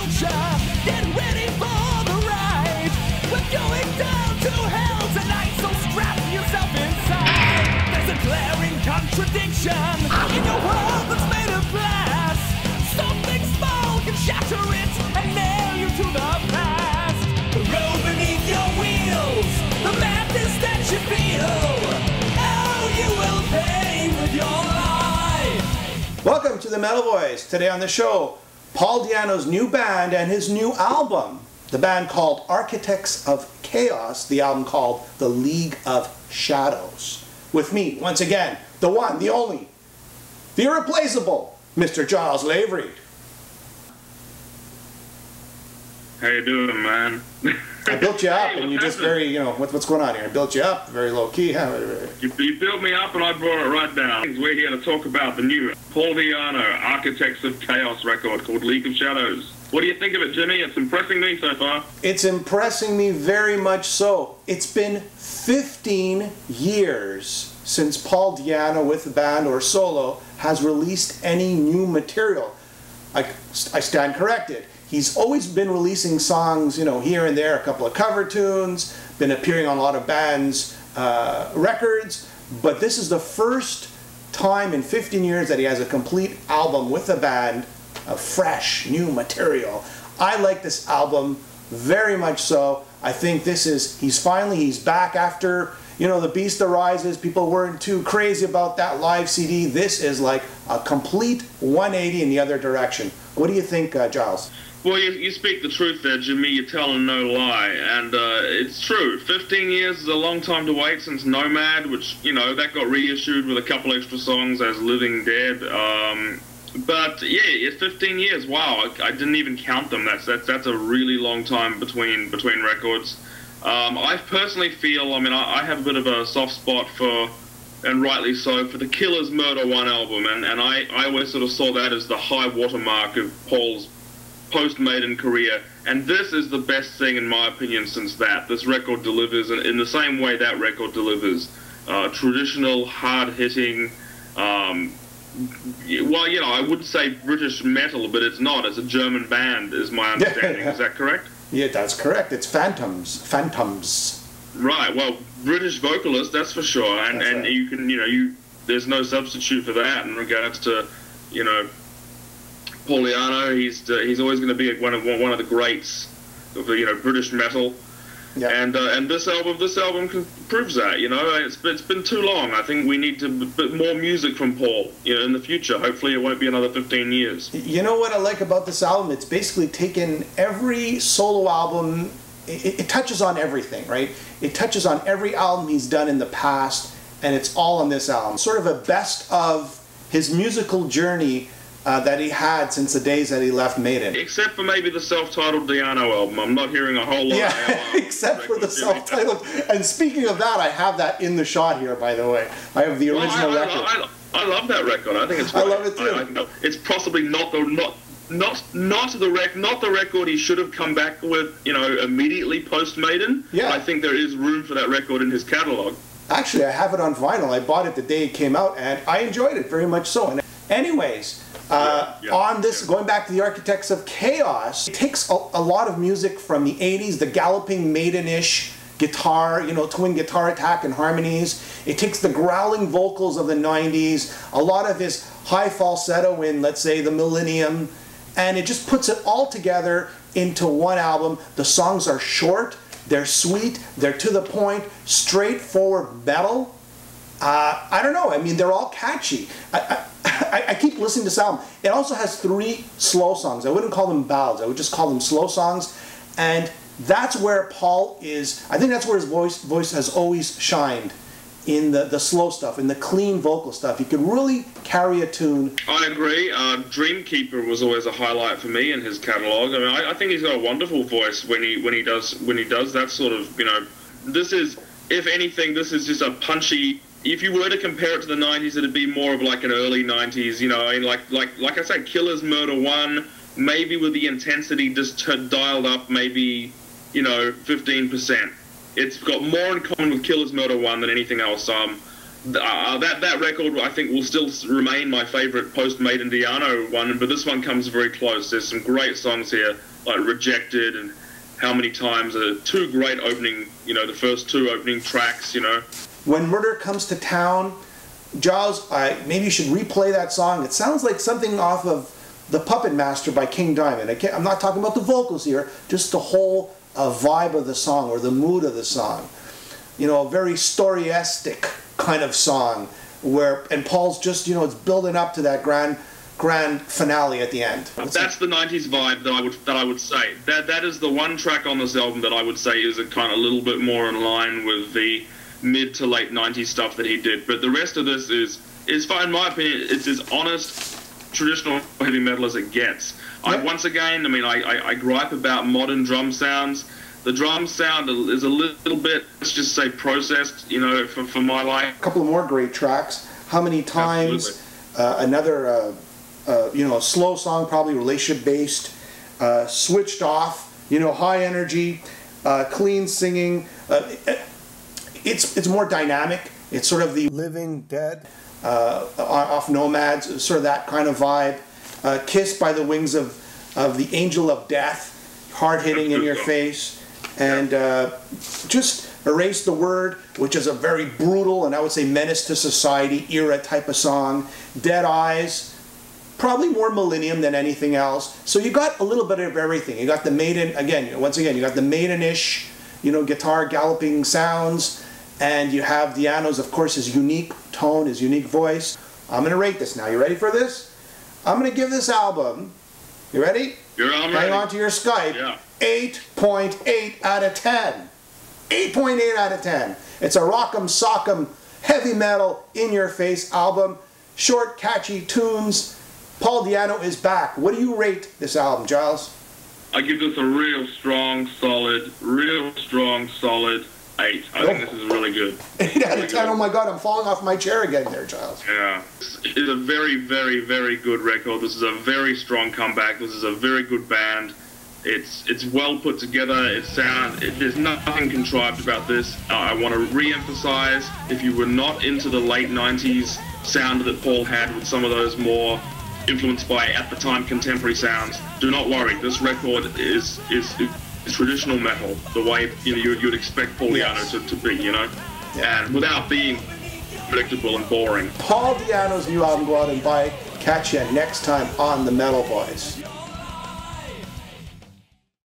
future. Get ready for the ride. We're going down to hell tonight, so strap yourself inside. There's a glaring contradiction in your world that's made of glass. Something small can shatter it and nail you to the past. The road beneath your wheels, the madness that you feel. Oh, you will pay with your life. Welcome to the Metal Boys. Today on the show, Paul Di'Anno's new band and his new album. The band called Architects of Chaos, the album called The League of Shadows. With me, once again, the one, the only, the irreplaceable, Mr. Giles Lavery. How you doing, man? I built you up, and you just very, you know, what's going on here? I built you up, very low key. You built me up, and I brought it right down. We're here to talk about the new Paul Di'Anno Architects of Chaos record called League of Shadows. What do you think of it, Jimmy? It's impressing me so far. It's impressing me very much so. It's been 15 years since Paul Di'Anno with the band or solo has released any new material. I stand corrected. He's always been releasing songs, you know, here and there, a couple of cover tunes, been appearing on a lot of bands' records, but this is the first time in 15 years that he has a complete album with a band of fresh, new material. I like this album very much so. I think this is, he's back after, you know, The Beast Arises. People weren't too crazy about that live CD. This is like a complete 180 in the other direction. What do you think, Giles? Well, you speak the truth there, Jimmy. You're telling no lie. And it's true. 15 years is a long time to wait since Nomad, which, you know, that got reissued with a couple extra songs as Living Dead. But, yeah, it's 15 years. Wow, I didn't even count them. That's a really long time between records. I personally feel, I mean, I have a bit of a soft spot for, and rightly so, for the Killer's Murder 1 album. And I always sort of saw that as the high watermark of Paul's post-Maiden career, and this is the best thing in my opinion since that. This record delivers in the same way that record delivers. Traditional, hard-hitting, well, you know, I would say British metal, but it's not. It's a German band, is my understanding. Is that correct? Yeah, that's correct. It's Phantoms. Right, well, British vocalist, that's for sure, and right. You can, you know, there's no substitute for that in regards to, you know, Paul Di'Anno. He's always going to be one of the greats of, you know, British metal. Yeah. And this album proves that. You know, it's been too long. I think we need more music from Paul. You know, in the future. Hopefully, it won't be another 15 years. You know what I like about this album? It's basically taken every solo album. It touches on everything, right? It touches on every album he's done in the past, and it's all on this album. Sort of a best of his musical journey that he had since the days that he left Maiden. Except for maybe the self-titled Di'Anno album. I'm not hearing a whole lot. Yeah, except for the self-titled. And speaking of that, I have that in the shot here, by the way. I have the original record. I love that record. I think it's great. I love it too. It's possibly not the record he should have come back with, you know, immediately post Maiden. Yeah. I think there is room for that record in his catalog. Actually, I have it on vinyl. I bought it the day it came out, and I enjoyed it very much so. And anyways, on this, going back to the Architects of Chaos, it takes a lot of music from the 80s, the galloping Maiden-ish guitar, you know, twin guitar attack and harmonies. It takes the growling vocals of the 90s, a lot of his high falsetto in, let's say, the Millennium, and it just puts it all together into one album. The songs are short, they're sweet, they're to the point, straightforward metal. I don't know, I mean, they're all catchy. I keep listening to this album. It also has 3 slow songs. I wouldn't call them ballads. I would just call them slow songs. And that's where Paul is. I think that's where his voice has always shined, in the slow stuff, in the clean vocal stuff. He could really carry a tune. I agree. Dreamkeeper was always a highlight for me in his catalog. I mean, I think he's got a wonderful voice when he does that sort of, you know. This is, if anything, this is just a punchy. If you were to compare it to the 90s, it'd be more of like an early 90s, you know, and like I said, Killer's Murder 1, maybe with the intensity just dialed up maybe, you know, 15%. It's got more in common with Killer's Murder 1 than anything else. that record, I think, will still remain my favourite post-Maiden Diano one, but this one comes very close. There's some great songs here, like Rejected and How Many Times, are two great opening, the first two opening tracks, When Murder Comes to Town, Jaws, maybe you should replay that song. It sounds like something off of The Puppet Master by King Diamond. I'm not talking about the vocals here, just the whole vibe of the song or the mood of the song. A very storyistic kind of song and Paul's just, it's building up to that grand finale at the end. That's the 90s vibe that I would say. That is the one track on this album that I would say is a kind of little bit more in line with the mid to late 90s stuff that he did. But the rest of this is fine, in my opinion. It's as honest traditional heavy metal as it gets. Yep. Once again, I gripe about modern drum sounds. The drum sound is a little bit, let's just say, processed, for my life. A couple of more great tracks. How Many Times? Another, a slow song, probably relationship-based. Switched Off, high energy, clean singing. It's more dynamic. It's sort of the Living Dead off Nomads, sort of that kind of vibe. Kissed by the Wings of the Angel of Death, hard-hitting in your face. And just Erase the Word, which is a very brutal and I would say menace to society era type of song. Dead Eyes, probably more Millennium than anything else. So you got a little bit of everything. You got the Maiden, once again, you got the Maiden-ish, guitar galloping sounds, and you have Diano's, of course, his unique tone, his unique voice. I'm going to rate this now. You ready for this? I'm going to give this album, you ready? Hang on to your Skype. Yeah. 8.8 out of 10. 8.8 out of 10. It's a rock'em sock'em heavy metal in your face album. Short, catchy tunes. Paul Diano is back. What do you rate this album, Giles? I give this a real strong, solid 8. I think this is really good. 8 out of 10. Oh my God, I'm falling off my chair again there, Giles. Yeah. This is a very, very, very good record. This is a very strong comeback. This is a very good band. It's well put together. There's nothing contrived about this. I want to re-emphasize, if you were not into the late 90s sound that Paul had with some of those more influenced by, at the time, contemporary sounds, do not worry. This record is traditional metal, the way you'd expect Paul Diano to be, and without being predictable and boring. Paul Diano's new album, go out and buy it. Catch you next time on The Metal Boys.